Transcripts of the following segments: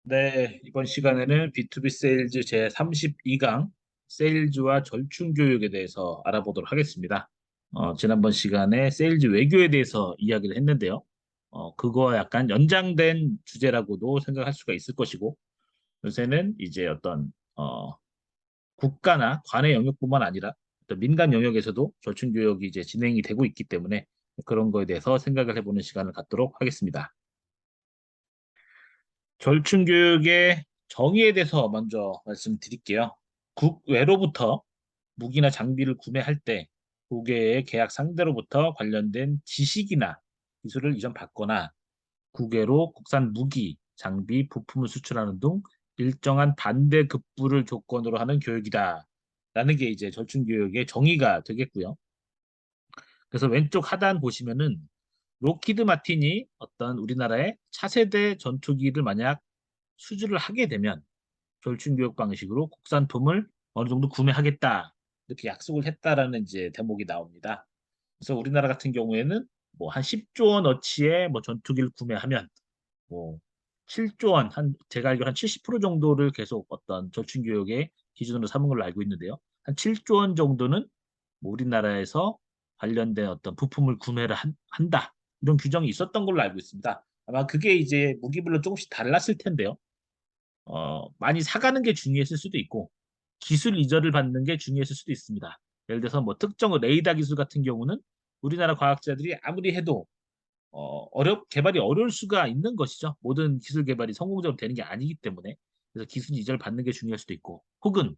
네, 이번 시간에는 B2B 세일즈 제32강 세일즈와 절충 교육에 대해서 알아보도록 하겠습니다. 지난번 시간에 세일즈 외교에 대해서 이야기를 했는데요. 그거와 약간 연장된 주제라고도 생각할 수가 있을 것이고, 요새는 이제 어떤 국가나 관의 영역뿐만 아니라 어떤 민간 영역에서도 절충 교육이 이제 진행이 되고 있기 때문에 그런 거에 대해서 생각을 해보는 시간을 갖도록 하겠습니다. 절충 교육의 정의에 대해서 먼저 말씀드릴게요. 국외로부터 무기나 장비를 구매할 때 국외의 계약 상대로부터 관련된 지식이나 기술을 이전받거나 국외로 국산 무기, 장비, 부품을 수출하는 등 일정한 반대급부를 조건으로 하는 교육이다. 라는 게 이제 절충 교육의 정의가 되겠고요. 그래서 왼쪽 하단 보시면은 로키드 마틴이 어떤 우리나라의 차세대 전투기를 만약 수주를 하게 되면 절충교육 방식으로 국산품을 어느 정도 구매하겠다 이렇게 약속을 했다라는 이제 대목이 나옵니다. 그래서 우리나라 같은 경우에는 뭐 한 10조 원어치의 뭐 전투기를 구매하면 뭐 7조 원, 한 제가 알기로 한 70% 정도를 계속 어떤 절충교육의 기준으로 삼은 걸로 알고 있는데요. 한 7조 원 정도는 뭐 우리나라에서 관련된 어떤 부품을 구매를 한다. 이런 규정이 있었던 걸로 알고 있습니다. 아마 그게 이제 무기별로 조금씩 달랐을 텐데요. 많이 사가는 게 중요했을 수도 있고 기술 이전을 받는 게 중요했을 수도 있습니다. 예를 들어서 뭐 특정 레이더 기술 같은 경우는 우리나라 과학자들이 아무리 해도 개발이 어려울 수가 있는 것이죠. 모든 기술 개발이 성공적으로 되는 게 아니기 때문에 그래서 기술 이전을 받는 게 중요할 수도 있고 혹은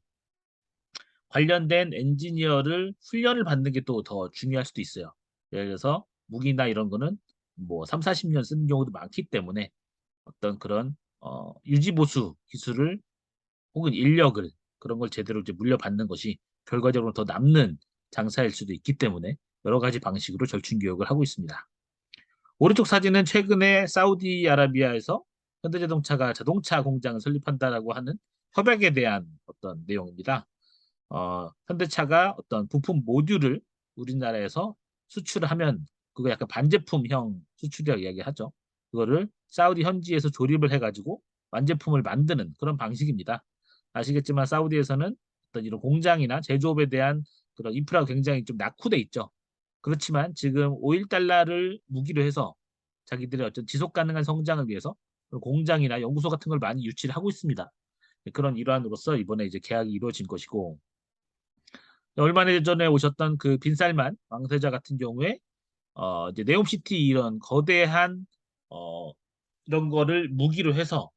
관련된 엔지니어를 훈련을 받는 게 또 더 중요할 수도 있어요. 예를 들어서 무기나 이런 거는 뭐 3, 40년 쓰는 경우도 많기 때문에 어떤 그런 유지 보수 기술을 혹은 인력을 그런 걸 제대로 이제 물려받는 것이 결과적으로 더 남는 장사일 수도 있기 때문에 여러 가지 방식으로 절충 교육을 하고 있습니다. 오른쪽 사진은 최근에 사우디아라비아에서 현대자동차가 자동차 공장을 설립한다라고 하는 협약에 대한 어떤 내용입니다. 현대차가 어떤 부품 모듈을 우리나라에서 수출을 하면 그거 약간 반제품형 수출이라고 이야기하죠. 그거를 사우디 현지에서 조립을 해가지고 완제품을 만드는 그런 방식입니다. 아시겠지만 사우디에서는 어떤 이런 공장이나 제조업에 대한 그런 인프라가 굉장히 좀 낙후돼 있죠. 그렇지만 지금 5일 달러를 무기로 해서 자기들의 어떤 지속 가능한 성장을 위해서 공장이나 연구소 같은 걸 많이 유치를 하고 있습니다. 그런 일환으로서 이번에 이제 계약이 이루어진 것이고 얼마 전에 오셨던 그 빈살만 왕세자 같은 경우에 이제 네옴시티 이런 거대한 어, 이런 거를 무기로 해서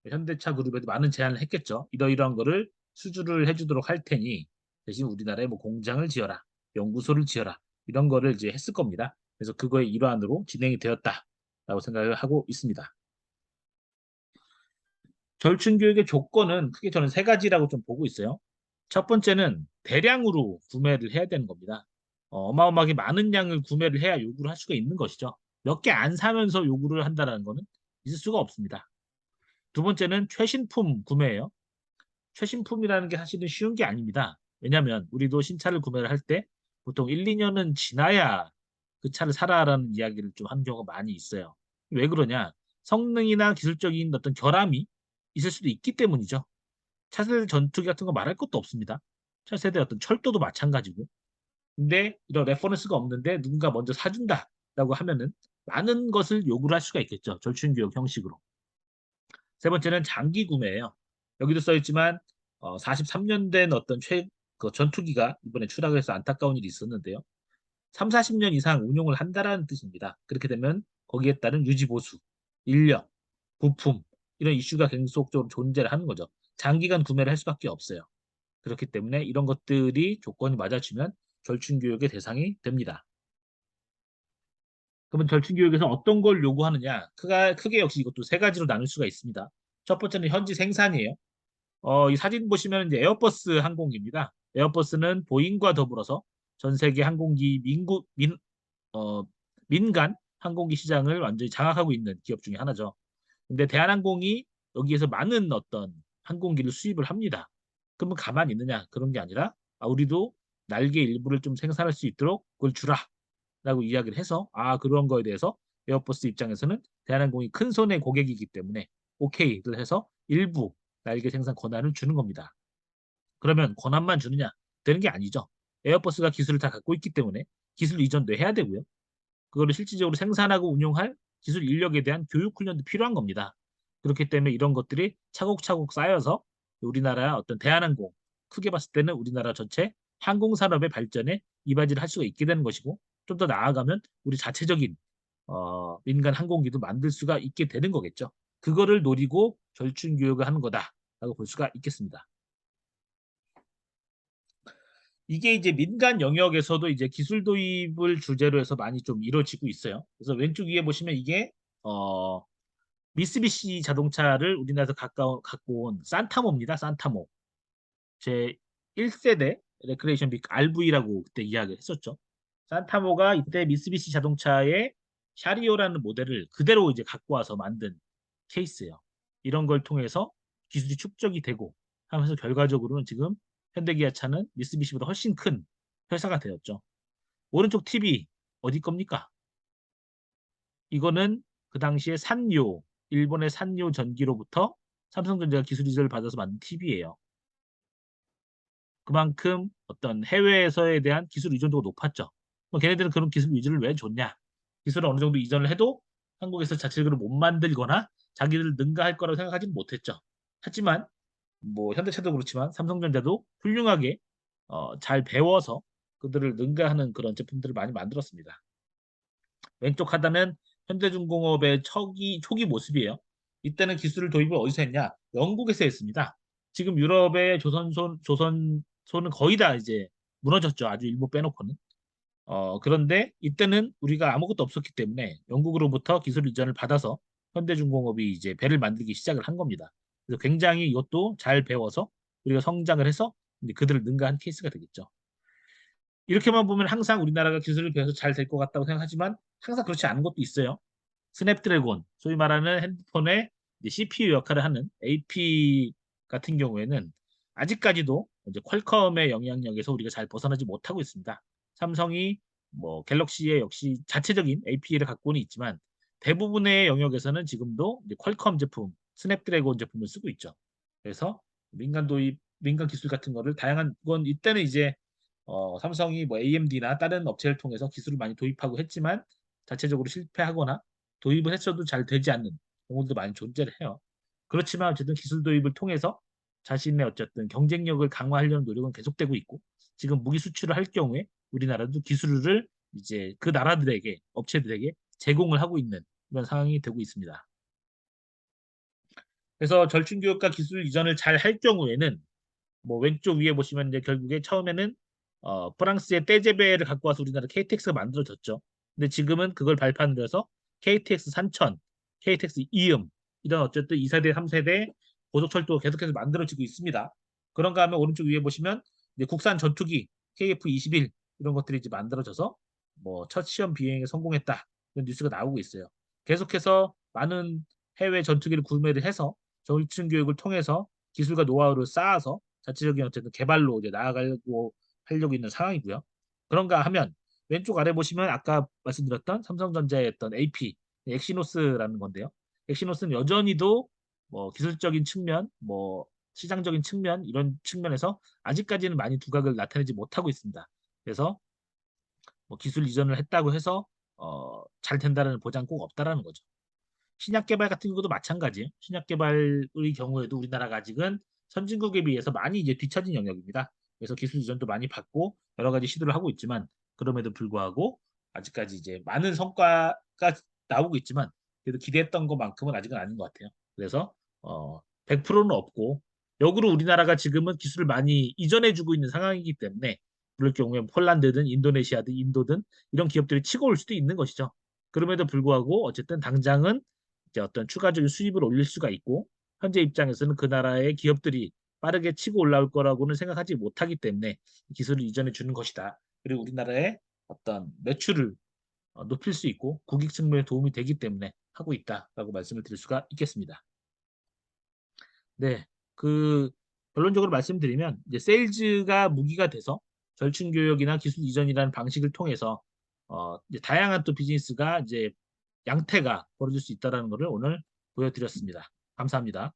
현대차 그룹에도 많은 제안을 했겠죠. 이러이러한 거를 수주를 해주도록 할 테니 대신 우리나라에 뭐 공장을 지어라, 연구소를 지어라 이런 거를 이제 했을 겁니다. 그래서 그거의 일환으로 진행이 되었다라고 생각을 하고 있습니다. 절충 교육의 조건은 크게 저는 세 가지라고 좀 보고 있어요. 첫 번째는 대량으로 구매를 해야 되는 겁니다. 어마어마하게 많은 양을 구매를 해야 요구를 할 수가 있는 것이죠. 몇 개 안 사면서 요구를 한다는 거는 있을 수가 없습니다. 두 번째는 최신품 구매예요. 최신품이라는 게 사실은 쉬운 게 아닙니다. 왜냐하면 우리도 신차를 구매를 할 때 보통 1, 2년은 지나야 그 차를 사라라는 이야기를 좀 하는 경우가 많이 있어요. 왜 그러냐? 성능이나 기술적인 어떤 결함이 있을 수도 있기 때문이죠. 차세대 전투기 같은 거 말할 것도 없습니다. 차세대 어떤 철도도 마찬가지고. 근데 이런 레퍼런스가 없는데 누군가 먼저 사준다라고 하면은 많은 것을 요구를 할 수가 있겠죠. 절충교육 형식으로. 세 번째는 장기 구매예요. 여기도 써 있지만 43년 된 어떤 그 전투기가 이번에 추락을 해서 안타까운 일이 있었는데요. 3, 40년 이상 운용을 한다라는 뜻입니다. 그렇게 되면 거기에 따른 유지 보수, 인력, 부품 이런 이슈가 계속적으로 존재를 하는 거죠. 장기간 구매를 할 수밖에 없어요. 그렇기 때문에 이런 것들이 조건이 맞아지면 절충 교육의 대상이 됩니다. 그러면 절충 교육에서 어떤 걸 요구하느냐? 크게 역시 이것도 세 가지로 나눌 수가 있습니다. 첫 번째는 현지 생산이에요. 이 사진 보시면 이제 에어버스 항공기입니다. 에어버스는 보잉과 더불어서 전 세계 항공기 어, 민간 항공기 시장을 완전히 장악하고 있는 기업 중에 하나죠. 근데 대한항공이 여기에서 많은 어떤 항공기를 수입을 합니다. 그러면 가만히 있느냐? 그런 게 아니라 우리도 날개 일부를 좀 생산할 수 있도록 그걸 주라라고 이야기를 해서 그런 거에 대해서 에어버스 입장에서는 대한항공이 큰 손의 고객이기 때문에 오케이를 해서 일부 날개 생산 권한을 주는 겁니다. 그러면 권한만 주느냐? 되는 게 아니죠. 에어버스가 기술을 다 갖고 있기 때문에 기술 이전도 해야 되고요. 그거를 실질적으로 생산하고 운용할 기술 인력에 대한 교육 훈련도 필요한 겁니다. 그렇기 때문에 이런 것들이 차곡차곡 쌓여서 우리나라 어떤 대한항공 크게 봤을 때는 우리나라 전체 항공산업의 발전에 이바지를 할 수가 있게 되는 것이고 좀 더 나아가면 우리 자체적인 민간 항공기도 만들 수가 있게 되는 거겠죠. 그거를 노리고 절충 교육을 하는 거다라고 볼 수가 있겠습니다. 이게 이제 민간 영역에서도 이제 기술 도입을 주제로 해서 많이 좀 이루어지고 있어요. 그래서 왼쪽 위에 보시면 이게 미쓰비시 자동차를 우리나라에서 갖고 온 산타모입니다. 산타모. 제 1세대 레크레이션 빅 RV라고 그때 이야기를 했었죠. 산타모가 이때 미쓰비시 자동차의 샤리오라는 모델을 그대로 이제 갖고 와서 만든 케이스예요. 이런 걸 통해서 기술이 축적이 되고 하면서 결과적으로는 지금 현대기아차는 미쓰비시보다 훨씬 큰 회사가 되었죠. 오른쪽 TV 어디 겁니까? 이거는 그 당시에 산요, 일본의 산요 전기로부터 삼성전자가 기술 이전을 받아서 만든 TV예요. 그만큼 어떤 해외에서에 대한 기술 의존도가 높았죠. 뭐 걔네들은 그런 기술 위주를 왜 줬냐? 기술을 어느 정도 이전을 해도 한국에서 자체적으로 못 만들거나 자기들 능가할 거라고 생각하지는 못했죠. 하지만 뭐 현대차도 그렇지만 삼성전자도 훌륭하게 잘 배워서 그들을 능가하는 그런 제품들을 많이 만들었습니다. 왼쪽 하단은 현대중공업의 초기 모습이에요. 이때는 기술을 도입을 어디서 했냐? 영국에서 했습니다. 지금 유럽의 조선소는 거의 다 이제 무너졌죠. 아주 일부 빼놓고는. 그런데 이때는 우리가 아무것도 없었기 때문에 영국으로부터 기술 이전을 받아서 현대중공업이 이제 배를 만들기 시작을 한 겁니다. 그래서 굉장히 이것도 잘 배워서 우리가 성장을 해서 이제 그들을 능가한 케이스가 되겠죠. 이렇게만 보면 항상 우리나라가 기술을 배워서 잘 될 것 같다고 생각하지만 항상 그렇지 않은 것도 있어요. 스냅드래곤, 소위 말하는 핸드폰의 CPU 역할을 하는 AP 같은 경우에는 아직까지도 이제 퀄컴의 영향력에서 우리가 잘 벗어나지 못하고 있습니다. 삼성이 뭐 갤럭시의 역시 자체적인 AP를 갖고는 있지만 대부분의 영역에서는 지금도 이제 퀄컴 제품, 스냅드래곤 제품을 쓰고 있죠. 그래서 민간 기술 같은 거를 다양한 건 이때는 이제 삼성이 뭐 AMD나 다른 업체를 통해서 기술을 많이 도입하고 했지만 자체적으로 실패하거나 도입을 했어도 잘 되지 않는 경우도 많이 존재를 해요. 그렇지만 어쨌든 기술 도입을 통해서 자신의 어쨌든 경쟁력을 강화하려는 노력은 계속되고 있고 지금 무기 수출을 할 경우에 우리나라도 기술을 이제 그 나라들에게 업체들에게 제공을 하고 있는 그런 상황이 되고 있습니다. 그래서 절충교육과 기술 이전을 잘 할 경우에는 뭐 왼쪽 위에 보시면 이제 결국에 처음에는 프랑스의 떼제베를 갖고 와서 우리나라 KTX가 만들어졌죠. 근데 지금은 그걸 발판으로 해서 KTX 산천, KTX 이음 이런 어쨌든 2세대, 3세대 고속철도가 계속해서 만들어지고 있습니다. 그런가 하면 오른쪽 위에 보시면 이제 국산 전투기 KF-21 이런 것들이 이제 만들어져서 뭐 첫 시험 비행에 성공했다 이런 뉴스가 나오고 있어요. 계속해서 많은 해외 전투기를 구매를 해서 절충 교육을 통해서 기술과 노하우를 쌓아서 자체적인 어쨌든 개발로 이제 나아가려고 하려고 있는 상황이고요. 그런가 하면 왼쪽 아래 보시면 아까 말씀드렸던 삼성전자의 어떤 AP 엑시노스라는 건데요. 엑시노스는 여전히도 뭐 기술적인 측면, 뭐 시장적인 측면 이런 측면에서 아직까지는 많이 두각을 나타내지 못하고 있습니다. 그래서 뭐 기술 이전을 했다고 해서 잘 된다는 보장 꼭 없다라는 거죠. 신약 개발 같은 경우도 마찬가지예요. 신약 개발의 경우에도 우리나라가 아직은 선진국에 비해서 많이 이제 뒤처진 영역입니다. 그래서 기술 이전도 많이 받고 여러 가지 시도를 하고 있지만 그럼에도 불구하고 아직까지 이제 많은 성과가 나오고 있지만 그래도 기대했던 것만큼은 아직은 아닌 것 같아요. 그래서 100%는 없고 역으로 우리나라가 지금은 기술을 많이 이전해주고 있는 상황이기 때문에 그럴 경우에 폴란드든 인도네시아든 인도든 이런 기업들이 치고 올 수도 있는 것이죠. 그럼에도 불구하고 어쨌든 당장은 이제 어떤 추가적인 수입을 올릴 수가 있고 현재 입장에서는 그 나라의 기업들이 빠르게 치고 올라올 거라고는 생각하지 못하기 때문에 기술을 이전해 주는 것이다. 그리고 우리나라의 어떤 매출을 높일 수 있고 국익 측면에 도움이 되기 때문에 하고 있다라고 말씀을 드릴 수가 있겠습니다. 네, 그 결론적으로 말씀드리면 이제 세일즈가 무기가 돼서 절충 교육이나 기술 이전이라는 방식을 통해서 이제 다양한 또 비즈니스가 이제 양태가 벌어질 수 있다는 것을 오늘 보여드렸습니다. 감사합니다.